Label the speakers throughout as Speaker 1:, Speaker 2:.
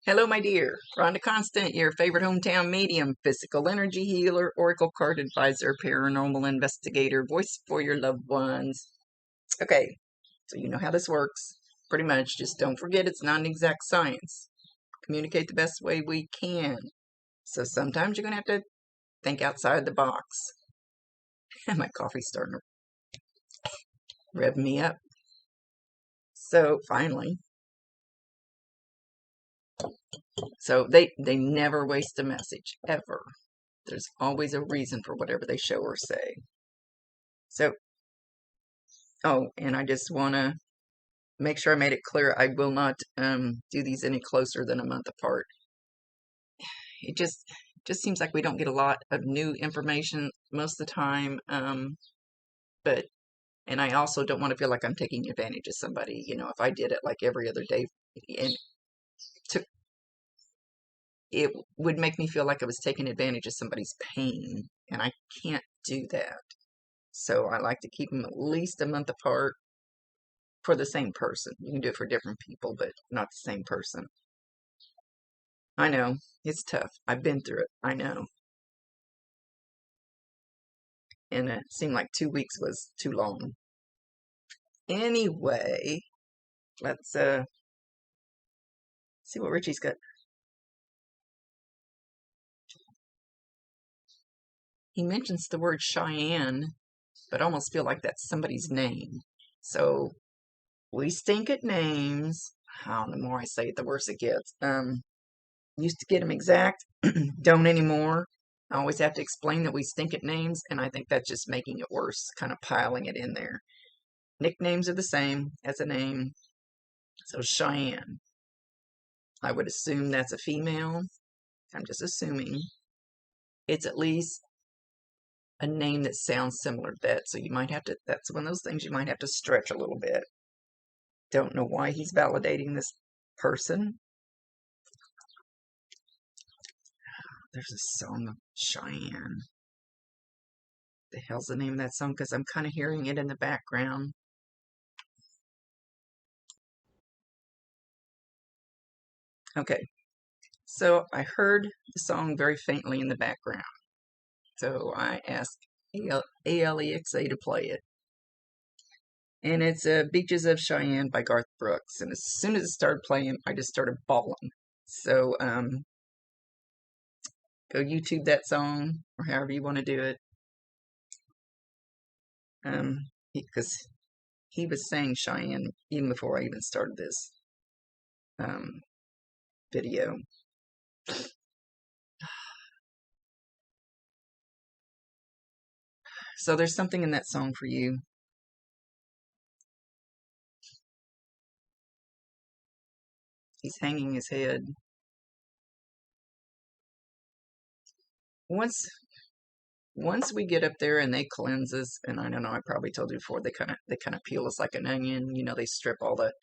Speaker 1: Hello, my dear. Rhonda Constant, your favorite hometown medium, physical energy healer, oracle card advisor, paranormal investigator, voice for your loved ones. Okay, so you know how this works. Pretty much, just don't forget it's not an exact science. Communicate the best way we can. So sometimes you're going to have to think outside the box. And my coffee's starting to rev me up. So finally, they never waste a message, ever. There's always a reason for whatever they show or say. So, oh, and I just want to make sure I made it clear I will not do these any closer than a month apart. It just seems like we don't get a lot of new information most of the time. But and I also don't want to feel like I'm taking advantage of somebody. You know, if I did it like every other day, and to, it would make me feel like I was taking advantage of somebody's pain, and I can't do that. So I like to keep them at least a month apart for the same person. You can do it for different people, but not the same person. I know, it's tough. I've been through it. I know. And it seemed like 2 weeks was too long. Anyway, let's see what Richie's got. He mentions the word Cheyenne, but I almost feel like that's somebody's name. So we stink at names. Oh, the more I say it, the worse it gets. Used to get them exact, don't anymore. I always have to explain that we stink at names, and I think that's just making it worse, kind of piling it in there. Nicknames are the same as a name. So Cheyenne, I would assume that's a female. I'm just assuming. It's at least a name that sounds similar to that. So you might have to, that's one of those things you might have to stretch a little bit. Don't know why he's validating this person. There's a song of Cheyenne. The hell's the name of that song? Because I'm kind of hearing it in the background. Okay, so I heard the song very faintly in the background. So I asked Alexa to play it. And it's Beaches of Cheyenne by Garth Brooks. And as soon as it started playing, I just started bawling. So go YouTube that song, or however you want to do it. Because he was saying Cheyenne even before I even started this video. So there's something in that song for you. He's hanging his head. Once we get up there and they cleanse us, and I don't know, I probably told you before, they kind of peel us like an onion. You know, they strip all the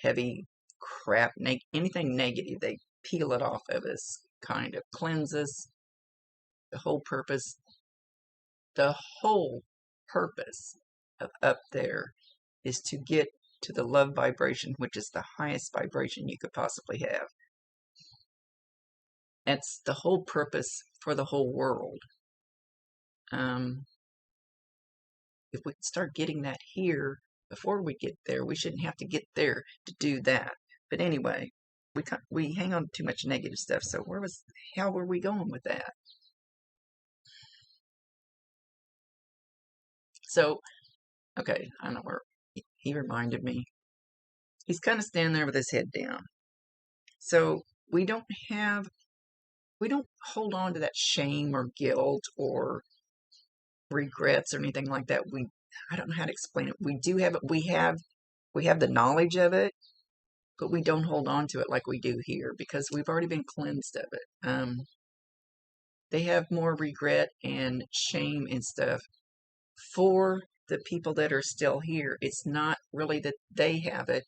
Speaker 1: heavy crap, anything negative, they peel it off of us, kind of cleanse us. The whole purpose of up there is to get to the love vibration, which is the highest vibration you could possibly have. That's the whole purpose for the whole world. If we start getting that here before we get there, we shouldn't have to get there to do that. But anyway, we hang on to too much negative stuff. So where the hell were we going with that? So, okay, I don't know where he reminded me. He's kind of standing there with his head down. So we don't hold on to that shame or guilt or regrets or anything like that. I don't know how to explain it. We do have it. We have the knowledge of it, but we don't hold on to it like we do here because we've already been cleansed of it. They have more regret and shame and stuff for the people that are still here. It's not really that they have it.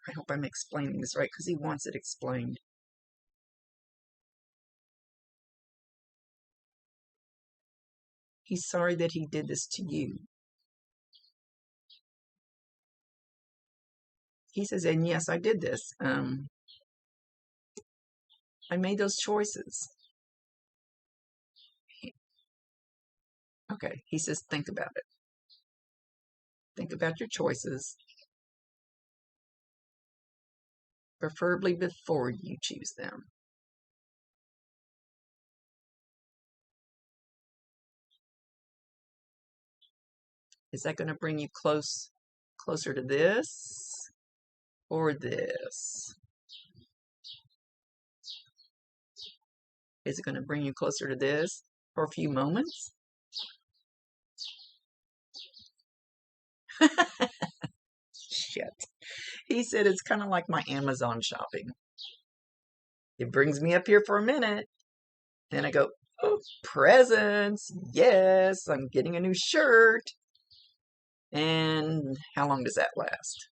Speaker 1: I hope I'm explaining this right because he wants it explained. He's sorry that he did this to you. He says, and yes, I did this. I made those choices. Okay, he says, think about it. Think about your choices, preferably before you choose them. Is that going to bring you closer to this or this? Is it going to bring you closer to this for a few moments? Shit. He said it's kind of like my Amazon shopping. It brings me up here for a minute. Then I go, oh, presents. Yes, I'm getting a new shirt. And how long does that last?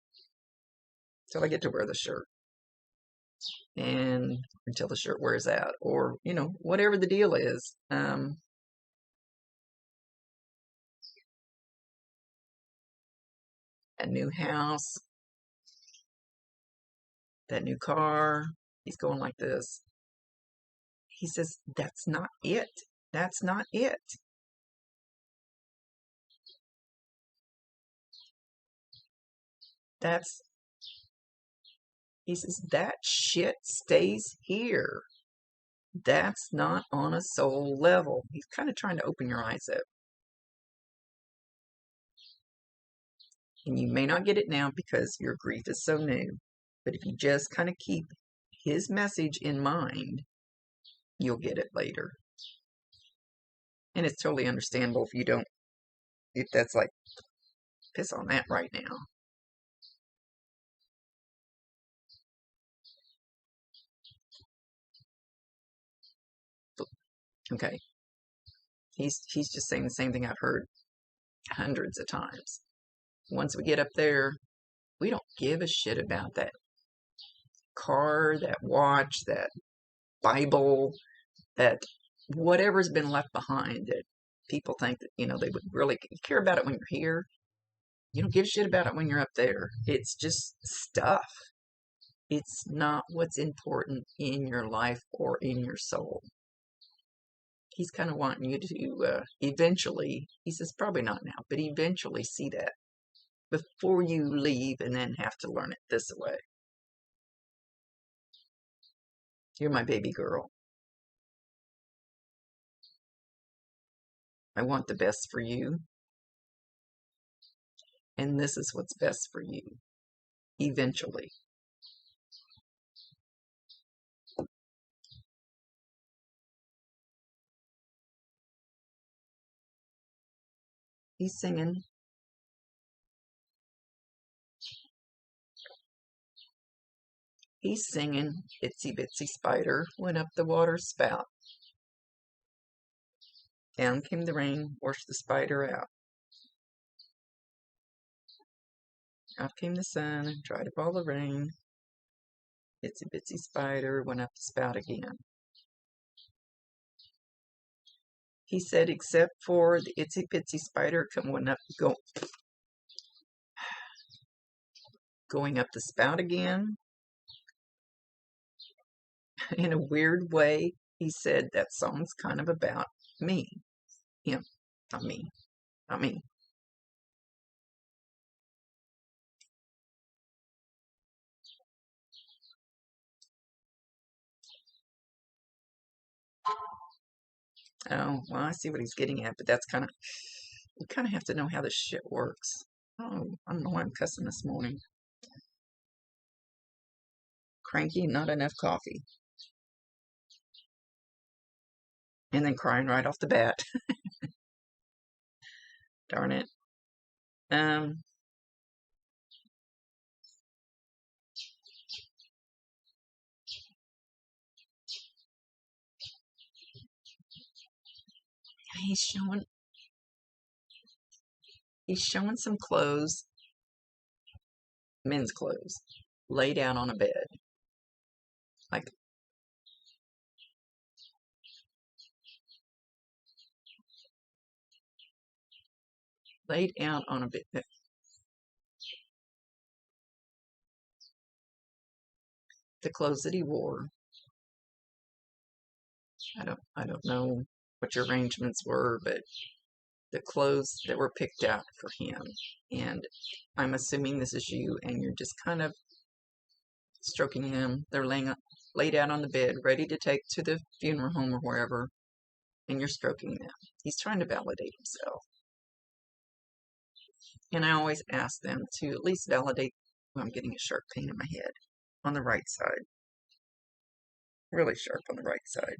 Speaker 1: Till I get to wear the shirt. And until the shirt wears out. Or, you know, whatever the deal is. A new house. That new car. He's going like this. He says, that's not it. That's not it. He says, that shit stays here. That's not on a soul level. He's kind of trying to open your eyes up. And you may not get it now because your grief is so new. But if you just kind of keep his message in mind, you'll get it later. And it's totally understandable if you don't, if that's like, piss on that right now. Okay. He's just saying the same thing I've heard hundreds of times. Once we get up there, we don't give a shit about that car, that watch, that Bible, that whatever's been left behind that people think that, you know, they would really care about it when you're here. You don't give a shit about it when you're up there. It's just stuff. It's not what's important in your life or in your soul. He's kind of wanting you to eventually, he says probably not now, but eventually see that before you leave and then have to learn it this way. You're my baby girl. I want the best for you. And this is what's best for you. Eventually. He's singing. He's singing. Itsy bitsy spider went up the water spout. Down came the rain, washed the spider out. Out came the sun and dried up all the rain. Itsy bitsy spider went up the spout again. He said, except for the itsy bitsy spider going up the spout again. In a weird way, he said that song's kind of about me. Him, not me. Not me. Oh, well, I see what he's getting at, but that's kind of, you kind of have to know how this shit works. Oh, I don't know why I'm cussing this morning. Cranky, not enough coffee. And then crying right off the bat. Darn it. He's showing some clothes, men's clothes, laid out on a bed. Like, laid out on a bed. The clothes that he wore I don't know what your arrangements were, but the clothes that were picked out for him, and I'm assuming this is you, and you're just kind of stroking them. They're laid out on the bed, ready to take to the funeral home or wherever, and you're stroking them. He's trying to validate himself. And I always ask them to at least validate. Well, I'm getting a sharp pain in my head on the right side. Really sharp on the right side.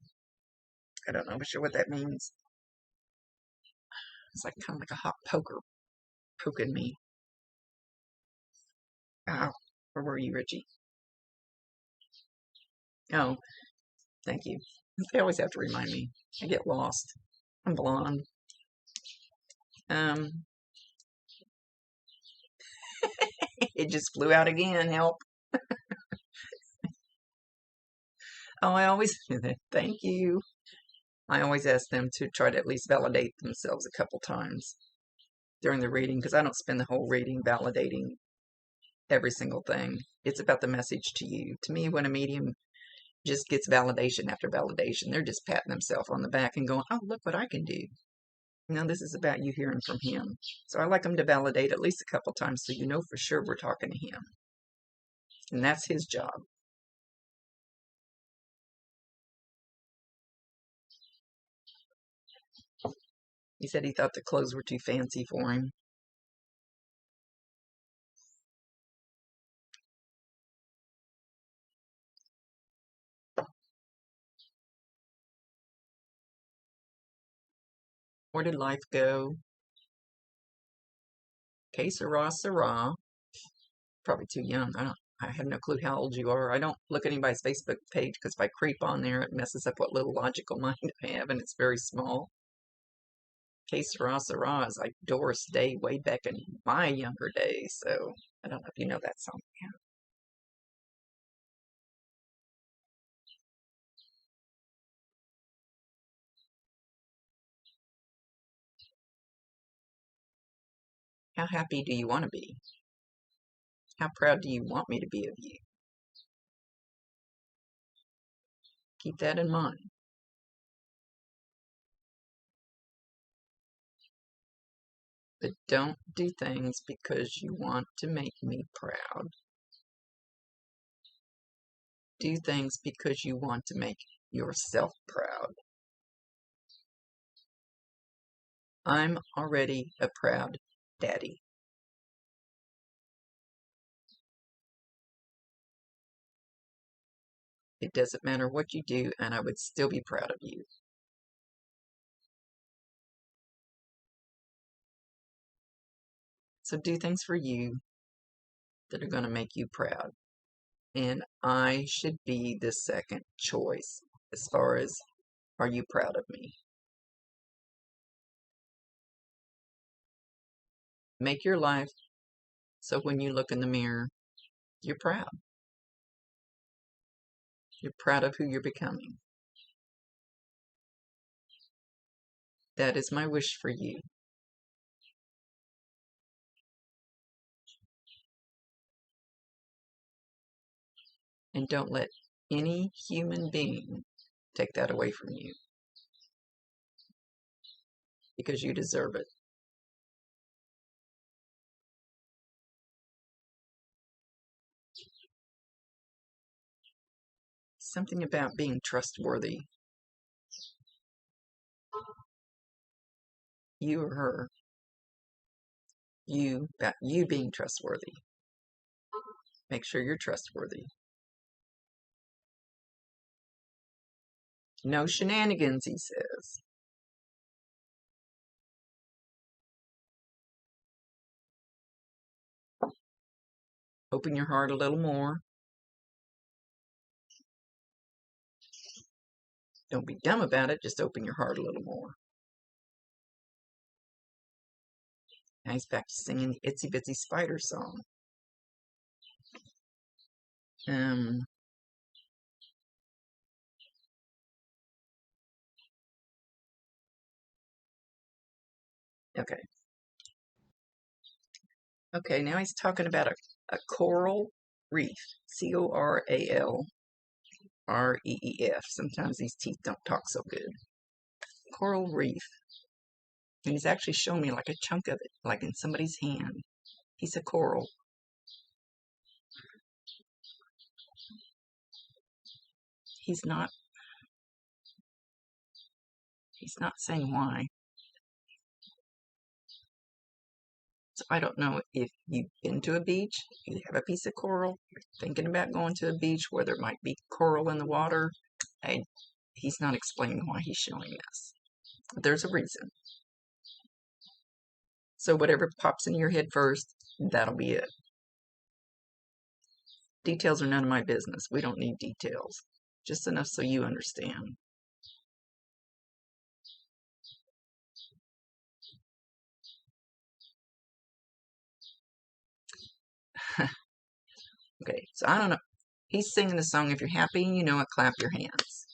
Speaker 1: I don't know for sure what that means. It's like kind of like a hot poker poking me. Ow. Where were you, Richie? Oh, thank you. They always have to remind me. I get lost. I'm blonde. It just flew out again. Help. Oh, I always, thank you. I always ask them to try to at least validate themselves a couple times during the reading, because I don't spend the whole reading validating every single thing. It's about the message to you. To me, when a medium just gets validation after validation, they're just patting themselves on the back and going, oh, look what I can do. This is about you hearing from him. So I like them to validate at least a couple times so you know for sure we're talking to him. And that's his job. He said he thought the clothes were too fancy for him. Where did life go? Que sera, sera. Probably too young. I have no clue how old you are. I don't look at anybody's Facebook page because if I creep on there, it messes up what little logical mind I have, and it's very small. Que sera, sera is like Doris Day way back in my younger days. So I don't know if you know that song. Yeah. How happy do you want to be? How proud do you want me to be of you? Keep that in mind. But don't do things because you want to make me proud. Do things because you want to make yourself proud. I'm already a proud daddy. It doesn't matter what you do, and I would still be proud of you. So do things for you that are going to make you proud. And I should be the second choice as far as, are you proud of me? Make your life so when you look in the mirror, you're proud. You're proud of who you're becoming. That is my wish for you. And don't let any human being take that away from you, because you deserve it. Something about being trustworthy. You or her. About you being trustworthy. Make sure you're trustworthy. No shenanigans, he says. Open your heart a little more. Don't be dumb about it, just open your heart a little more. Now he's back to singing the Itsy Bitsy Spider song. Okay. Okay, now he's talking about a coral reef. C-O-R-A-L. R-E-E-F. Sometimes these teeth don't talk so good. Coral reef. And he's actually shown me like a chunk of it, like in somebody's hand. Piece of coral. He's not saying why. So I don't know if you've been to a beach, you have a piece of coral, you're thinking about going to a beach where there might be coral in the water. He's not explaining why he's showing this. But there's a reason. So whatever pops in your head first, that'll be it. Details are none of my business. We don't need details. Just enough so you understand. Okay, so I don't know. He's singing the song, if you're happy and you know it, clap your hands.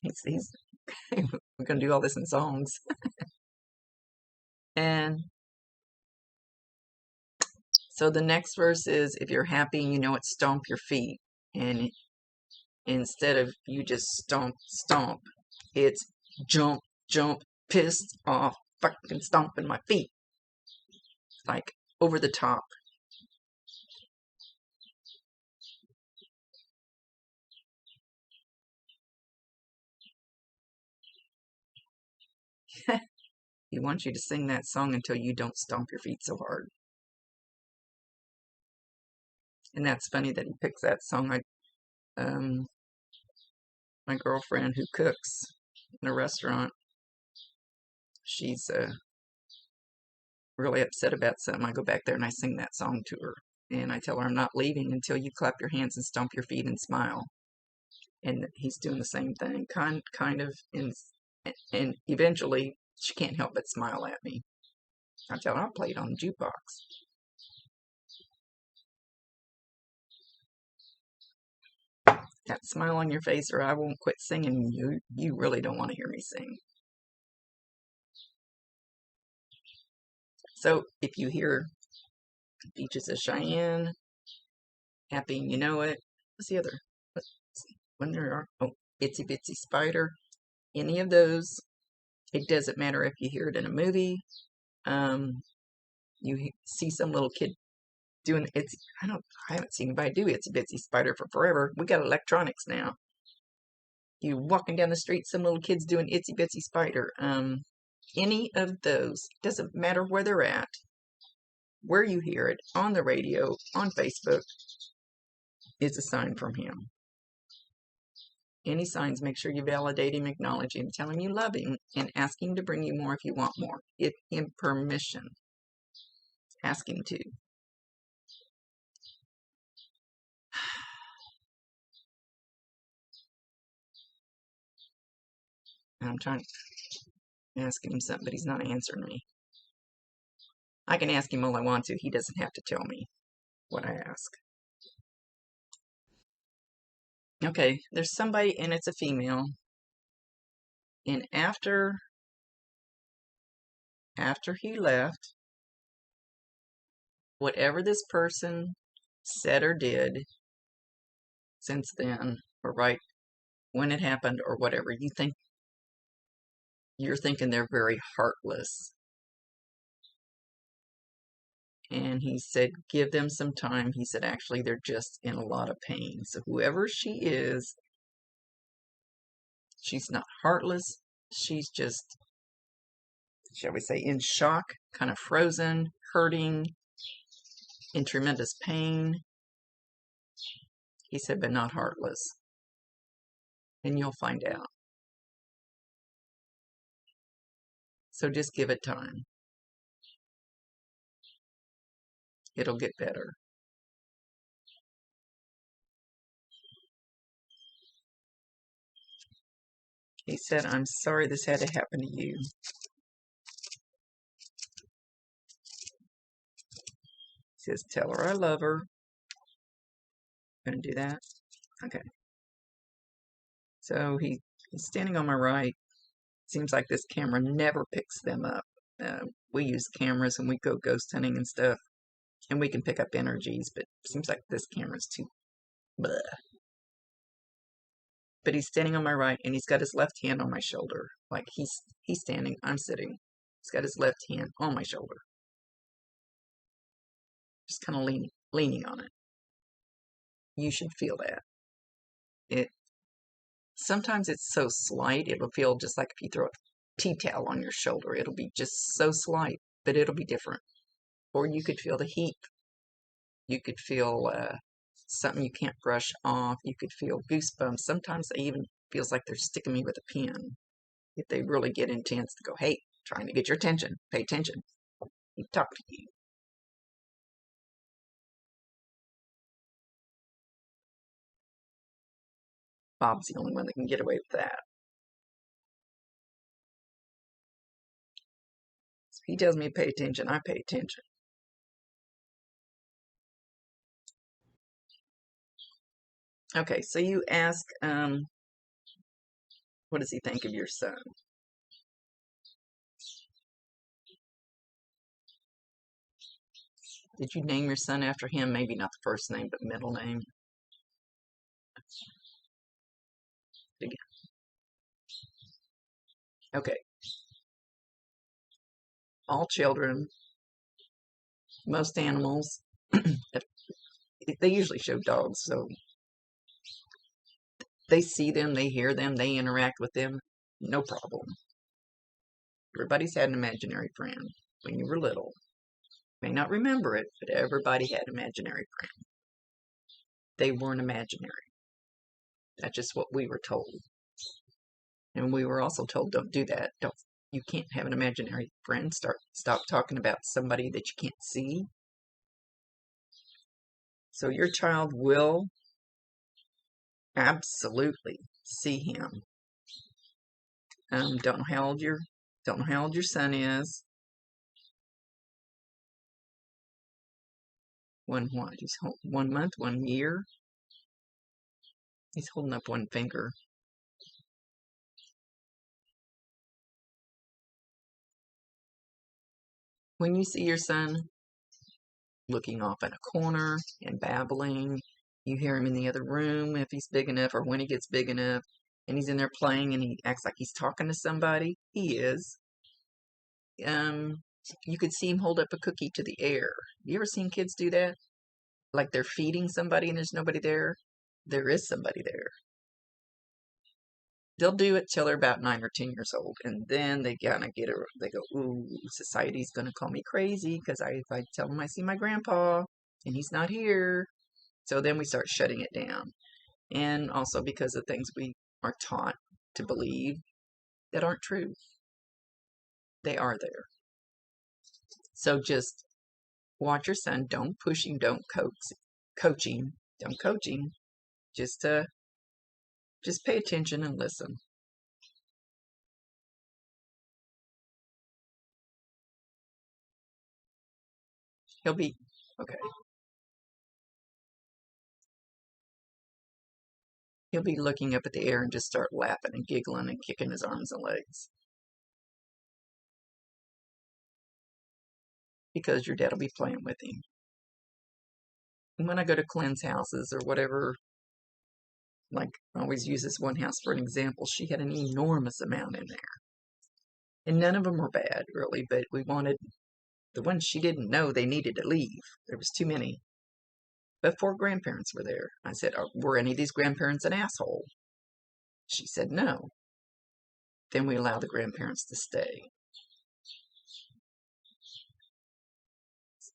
Speaker 1: He's we're going to do all this in songs. And so the next verse is, if you're happy and you know it, stomp your feet. And instead of you just stomp, stomp, it's jump, jump, pissed off, fucking stomping my feet. Like over the top. He wants you to sing that song until you don't stomp your feet so hard. And that's funny that he picks that song. My girlfriend who cooks in a restaurant, she's really upset about something. I go back there and I sing that song to her. And I tell her, I'm not leaving until you clap your hands and stomp your feet and smile. And he's doing the same thing, kind of. And eventually, she can't help but smile at me. I tell her, I'll play it on the jukebox. That smile on your face or I won't quit singing. You really don't want to hear me sing. So if you hear Beaches of Cheyenne, Happy and You Know It, what's the other? When there are, oh, Itsy Bitsy Spider, any of those, it doesn't matter if you hear it in a movie, you see some little kid doing Itsy, I haven't seen anybody do Itsy Bitsy Spider for forever. We got electronics now. You walking down the street, some little kids doing Itsy Bitsy Spider. Any of those, doesn't matter where they're at, where you hear it, on the radio, on Facebook, is a sign from him. Any signs, make sure you validate him, acknowledge him, tell him you love him, and ask him to bring you more if you want more. Give him permission. Ask him to. And I'm trying to ask him something, but he's not answering me. I can ask him all I want to. He doesn't have to tell me what I ask. Okay, there's somebody, and it's a female. And after he left, whatever this person said or did since then, or right when it happened, or whatever, you're thinking they're very heartless. And he said, give them some time. He said, actually, they're just in a lot of pain. So whoever she is, she's not heartless. She's just, shall we say, in shock, kind of frozen, hurting, in tremendous pain. He said, but not heartless. And you'll find out. So just give it time. It'll get better. He said, I'm sorry this had to happen to you. He says, tell her I love her. Gonna do that? Okay. So he's standing on my right. Seems like this camera never picks them up. We use cameras and we go ghost hunting and stuff. And we can pick up energies, but it seems like this camera's too bleh. but he's standing on my right, and he's got his left hand on my shoulder. Like he's standing, I'm sitting. He's got his left hand on my shoulder. Just kind of leaning on it. You should feel that. Sometimes it's so slight, it'll feel just like if you throw a tea towel on your shoulder. It'll be just so slight, but it'll be different. Or you could feel the heat. You could feel something you can't brush off. You could feel goosebumps. Sometimes it even feels like they're sticking me with a pin. If they really get intense, to go, hey, trying to get your attention. Pay attention. He talk to you. Bob's the only one that can get away with that. So he tells me to pay attention. I pay attention. Okay, so you ask, what does he think of your son? Did you name your son after him? Maybe not the first name, but middle name. Again. Okay. All children, most animals, they usually show dogs, so they see them, they hear them, they interact with them, no problem. Everybody's had an imaginary friend when you were little. May not remember it, but everybody had an imaginary friend. They weren't imaginary. That's just what we were told. And we were also told, don't do that. You can't have an imaginary friend. Stop talking about somebody that you can't see. So your child will absolutely see him. Don't know how old your son is. He's 1 month, 1 year. He's holding up one finger. When you see your son looking off in a corner and babbling, you hear him in the other room if he's big enough, or when he gets big enough, and he's in there playing and he acts like he's talking to somebody. He is. You could see him hold up a cookie to the air. You ever seen kids do that? Like they're feeding somebody and there's nobody there? There is somebody there. They'll do it till they're about 9 or 10 years old, and then they kind of they go, ooh, society's going to call me crazy because if I tell them I see my grandpa and he's not here. So then we start shutting it down. And also because of things we are taught to believe that aren't true. They are there. So just watch your son. Don't push him. Don't coach him. Don't coach him. Just pay attention and listen. He'll be okay. He'll be looking up at the air and just start laughing and giggling and kicking his arms and legs. Because your dad will be playing with him. And when I go to Clint's houses or whatever, like I always use this one house for an example, she had an enormous amount in there. And none of them were bad, really, but we wanted the ones she didn't know they needed to leave. There was too many. But 4 grandparents were there. I said, were any of these grandparents an asshole? She said no. Then we allow the grandparents to stay.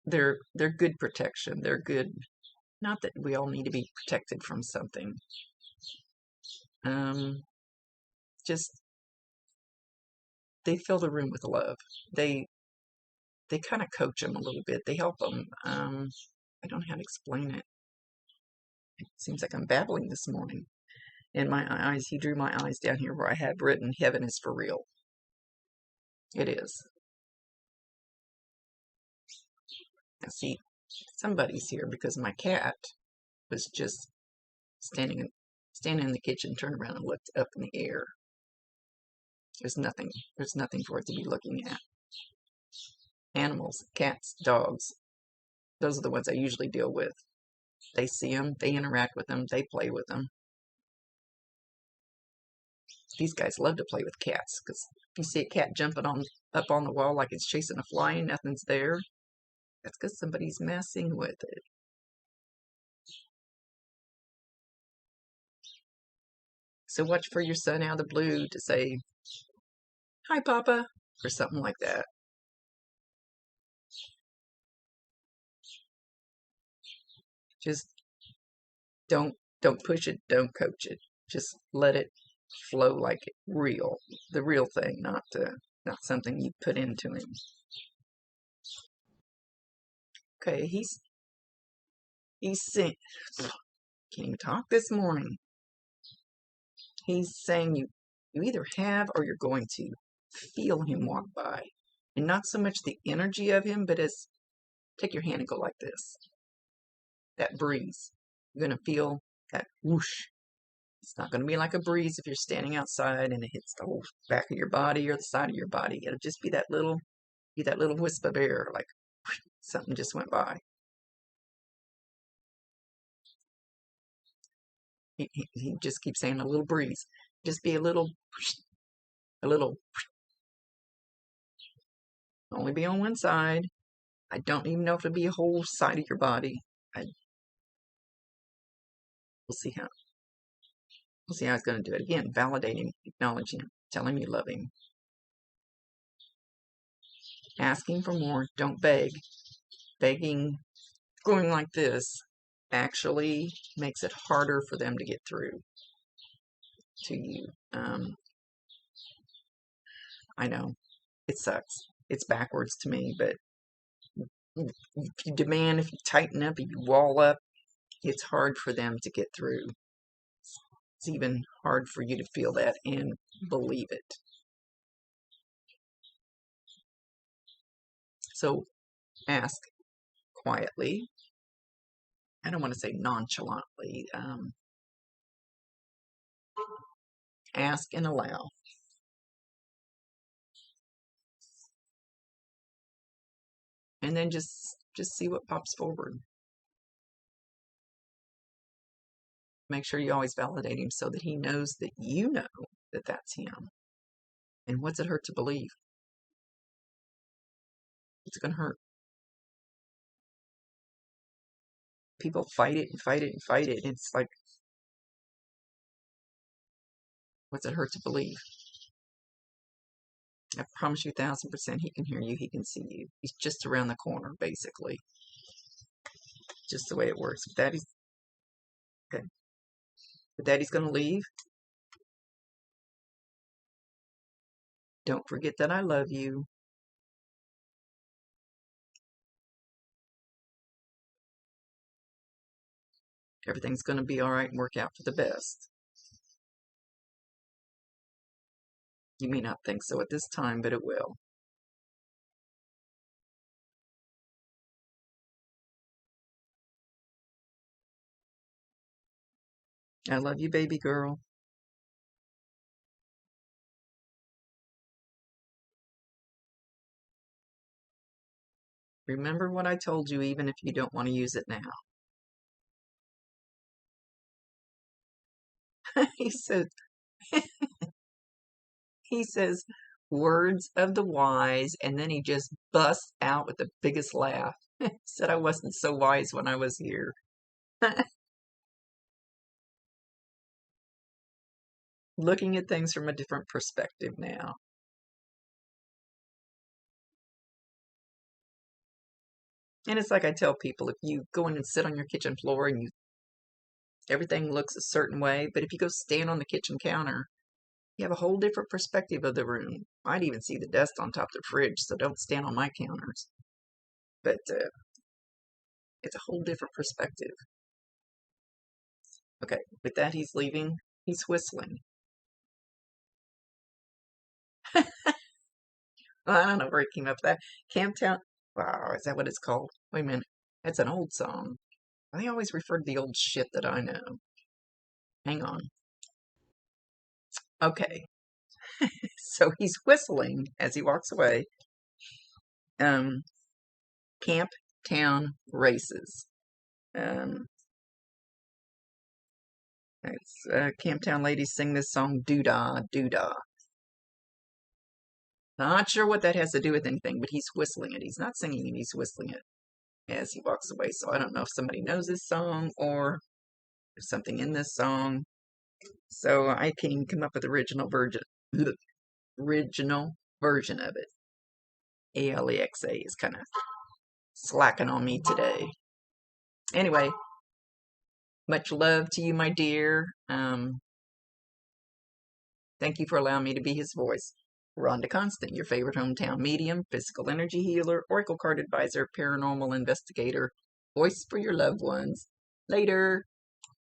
Speaker 1: They're good protection. They're good. Not that we all need to be protected from something. Just they fill the room with love. They kind of coach them a little bit. They help them. I don't know how to explain it. It seems like I'm babbling this morning. In my eyes, he drew my eyes down here where I have written, heaven is for real. It is. Now see, somebody's here because my cat was just standing in the kitchen, turned around and looked up in the air. There's nothing for it to be looking at. Animals, cats, dogs, those are the ones I usually deal with. They see them, they interact with them, they play with them. These guys love to play with cats, because if you see a cat jumping up on the wall like it's chasing a fly and nothing's there, that's because somebody's messing with it. So watch for your son out of the blue to say, "Hi, Papa," or something like that. Just don't push it, don't coach it. Just let it flow like it real, the real thing, not something you put into him. Okay, he's saying, can't even talk this morning. He's saying you either have or you're going to feel him walk by, and not so much the energy of him, but as take your hand and go like this. That breeze, you're going to feel that whoosh. It's not going to be like a breeze if you're standing outside and it hits the whole back of your body or the side of your body. It'll just be that little wisp of air, like whoosh, something just went by. He just keeps saying a little breeze. Just be a little, only be on one side. I don't even know if it'll be a whole side of your body. We'll see how he's going to do it. Again, validate him, acknowledge him, tell him you love him. Asking for more, don't beg. Begging, going like this, actually makes it harder for them to get through to you. I know, it sucks. It's backwards to me, but if you demand, if you tighten up, if you wall up, it's hard for them to get through. It's even hard for you to feel that and believe it. So ask quietly. I don't want to say nonchalantly. Ask and allow. And then just see what pops forward. Make sure you always validate him so that he knows that you know that that's him. And what's it hurt to believe? It's going to hurt. People fight it and fight it and fight it. It's like, what's it hurt to believe? I promise you 1,000% he can hear you, he can see you. He's just around the corner, basically. Just the way it works. If Daddy's okay. If Daddy's going to leave, don't forget that I love you. Everything's going to be all right and work out for the best. You may not think so at this time, but it will. I love you, baby girl. Remember what I told you, even if you don't want to use it now. He says words of the wise, and then he just busts out with the biggest laugh. He said I wasn't so wise when I was here. Looking at things from a different perspective now. And it's like I tell people, if you go in and sit on your kitchen floor and everything looks a certain way, but if you go stand on the kitchen counter, you have a whole different perspective of the room. I'd even see the dust on top of the fridge, so don't stand on my counters. But it's a whole different perspective. Okay, with that, he's leaving. He's whistling. I don't know where he came up with that. Camptown. Wow, is that what it's called? Wait a minute. That's an old song. I always refer to the old shit that I know. Hang on. Okay. So he's whistling as he walks away. Camp Town Races. It's Camptown ladies sing this song, Doo-Dah, Doo-Dah. Not sure what that has to do with anything, but he's whistling it. He's not singing it, he's whistling it as he walks away. So I don't know if somebody knows this song or there's something in this song. So I can't even come up with the original version of it. Alexa is kind of slacking on me today. Anyway, much love to you, my dear. Thank you for allowing me to be his voice. Rhonda Constant, your favorite hometown medium, physical energy healer, oracle card advisor, paranormal investigator, voice for your loved ones. Later.